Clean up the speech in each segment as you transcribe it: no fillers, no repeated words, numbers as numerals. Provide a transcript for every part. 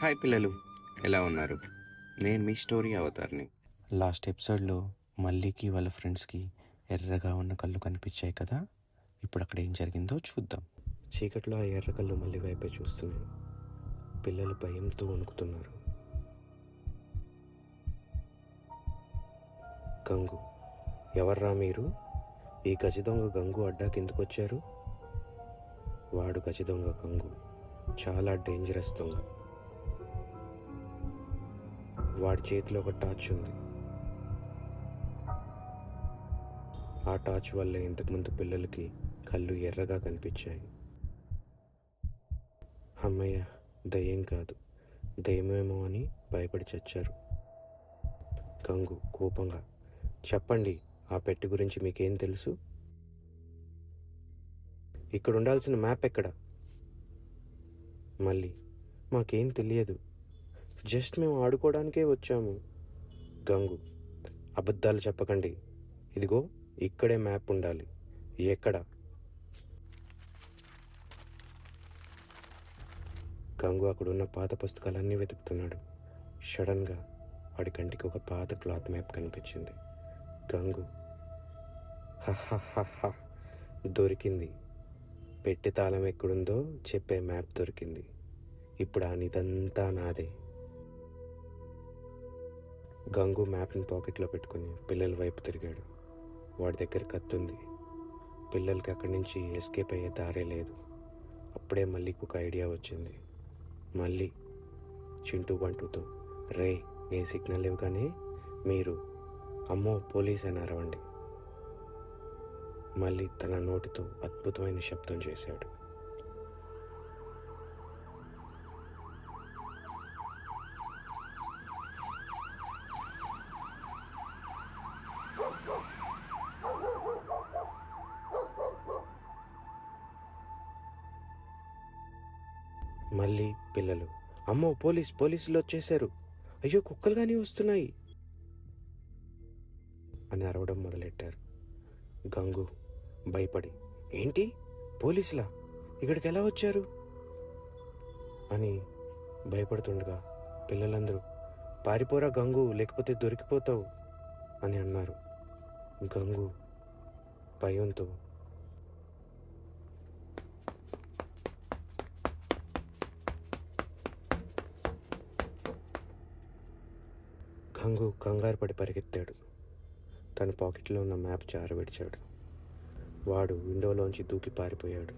Hi పిల్లలు, ఎలా ఉన్నారు? నేను మీ స్టోరీ అవతార్ని. లాస్ట్ ఎపిసోడ్లో మల్లీకి వాళ్ళ ఫ్రెండ్స్కి ఎర్రగా ఉన్న కళ్ళు కనిపించాయి కదా. ఇప్పుడు అక్కడ ఏం జరిగిందో చూద్దాం. చీకట్లో ఆ ఎర్ర కళ్ళు మళ్ళీ వైపే చూస్తున్నాయి. పిల్లలు భయంతో వణుకుతున్నారు. గంగు, ఎవర్రా మీరు? ఈ గజ దొంగ గంగు అడ్డాకెందుకు వచ్చారు? వాడు గజ దొంగ గంగు, చాలా డేంజరస్ దొంగ. వాడి చేతిలో ఒక టార్చ్ ఉంది. ఆ టార్చ్ వల్ల ఇంతకుముందు పిల్లలకి కళ్ళు ఎర్రగా కనిపించాయి. అమ్మయ్య, దయ్యం కాదు, దయ్యమేమో అని భయపడి చచ్చారు. గంగు కోపంగా, చెప్పండి, ఆ పెట్టి గురించి మీకేం తెలుసు? ఇక్కడ ఉండాల్సిన మ్యాప్ ఎక్కడ? మళ్ళీ, మాకేం తెలియదు, జస్ట్ మేము ఆడుకోవడానికే వచ్చాము. గంగు, అబద్ధాలు చెప్పకండి. ఇదిగో ఇక్కడే మ్యాప్ ఉండాలి. ఎక్కడ? గంగు అక్కడున్న పాత పుస్తకాలన్నీ వెతుకుతున్నాడు. సడన్గా వాడి కంటికి ఒక పాత క్లాత్ మ్యాప్ కనిపించింది. గంగు, హహహహ, దొరికింది. పెట్టి తాళం ఎక్కడుందో చెప్పే మ్యాప్ దొరికింది. ఇప్పుడు ఆ నిదంతా నాదే. గంగు మ్యాప్ని పాకెట్లో పెట్టుకుని పిల్లల వైపు తిరిగాడు. వాడి దగ్గర కత్తుంది. పిల్లలకి అక్కడి నుంచి ఎస్కేప్ అయ్యే దారే లేదు. అప్పుడే మళ్ళీకి ఒక ఐడియా వచ్చింది. మళ్ళీ చింటూ బంటూతో, రే, నేను సిగ్నల్ ఇవ్వగానే మీరు అమ్మో పోలీస్ అని అరవండి. మళ్ళీ తన నోటితో అద్భుతమైన శబ్దం చేశాడు. మళ్ళీ పిల్లలు, అమ్మో పోలీసులు వచ్చేసారు, అయ్యో కుక్కలు కానీ వస్తున్నాయి అని అరవడం మొదలెట్టారు. గంగు భయపడి, ఏంటి పోలీసులా, ఇక్కడికి ఎలా వచ్చారు అని భయపడుతుండగా పిల్లలందరూ, పారిపోరా గంగు, లేకపోతే దొరికిపోతావు అని అన్నారు. గంగు భయంతో గంగు కంగారు పడి పరిగెత్తాడు. తన పాకెట్లో ఉన్న మ్యాప్ జారవిడిచాడు. వాడు విండోలోంచి దూకి పారిపోయాడు.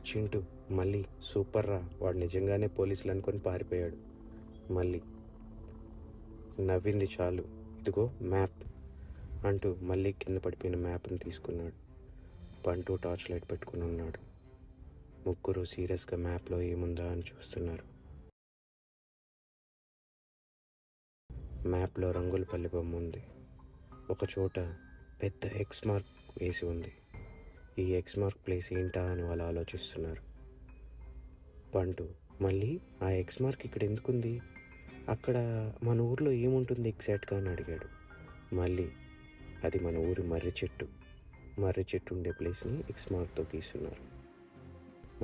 చింటూ, మళ్ళీ సూపర్ రా, వాడు నిజంగానే పోలీసులు అనుకొని పారిపోయాడు. మళ్ళీ నవ్వింది చాలు, ఇదిగో మ్యాప్ అంటూ మళ్ళీ కింద పడిపోయిన మ్యాప్ని తీసుకున్నాడు. బంటూ టార్చ్ లైట్ పెట్టుకుని ఉన్నాడు. ముగ్గురు సీరియస్గా మ్యాప్లో ఏముందా అని చూస్తున్నారు. మ్యాప్లో రంగులపల్లి బొమ్మ ఉంది. ఒకచోట పెద్ద ఎక్స్ మార్క్ వేసి ఉంది. ఈ ఎక్స్ మార్క్ ప్లేస్ ఏంటా అని వాళ్ళు ఆలోచిస్తున్నారు. బంటు, మళ్ళీ ఆ ఎక్స్ మార్క్ ఇక్కడ ఎందుకుంది? అక్కడ మన ఊర్లో ఏముంటుంది ఎగ్జాక్ట్గా అని అడిగాడు. మళ్ళీ, అది మన ఊరి మర్రి చెట్టు ఉండే ప్లేస్ని ఎక్స్ మార్క్తో గీస్తున్నారు.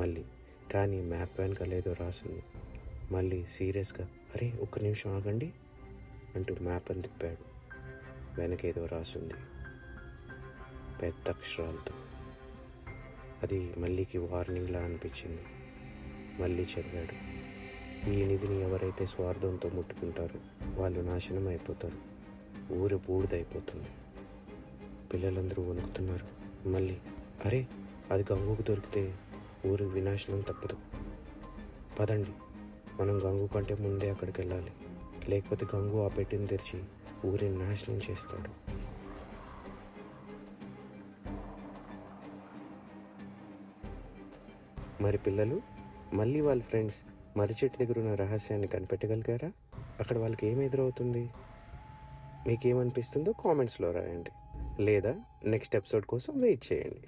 మళ్ళీ, కానీ మ్యాప్ వెనకాల ఏదో రాసింది. మళ్ళీ సీరియస్గా, అరే ఒక్క నిమిషం ఆగండి అంటూ మ్యాప్ అని తిప్పాడు. వెనకేదో రాసుంది పెద్ద అక్షరాలతో. అది మళ్ళీకి వార్నింగ్లా అనిపించింది. మళ్ళీ చదివాడు, ఈ నిధిని ఎవరైతే స్వార్థంతో ముట్టుకుంటారో వాళ్ళు నాశనం అయిపోతారు, ఊరు బూడిదైపోతుంది. పిల్లలందరూ వణుకుతున్నారు. మళ్ళీ, అరే అది గంగుకు దొరికితే ఊరు వినాశనం తప్పదు, పదండి, మనం గంగు కంటే ముందే అక్కడికి వెళ్ళాలి, లేకపోతే గంగు ఆ పెట్టిని తెరిచి ఊరిని నాశనం చేస్తాడు. మరి పిల్లలు, మళ్ళీ వాళ్ళ ఫ్రెండ్స్ మర్రి చెట్టు దగ్గర ఉన్న రహస్యాన్ని కనిపెట్టగలిగారా? అక్కడ వాళ్ళకి ఏం ఎదురవుతుంది? మీకేమనిపిస్తుందో కామెంట్స్లో రాయండి, లేదా నెక్స్ట్ ఎపిసోడ్ కోసం వెయిట్ చేయండి.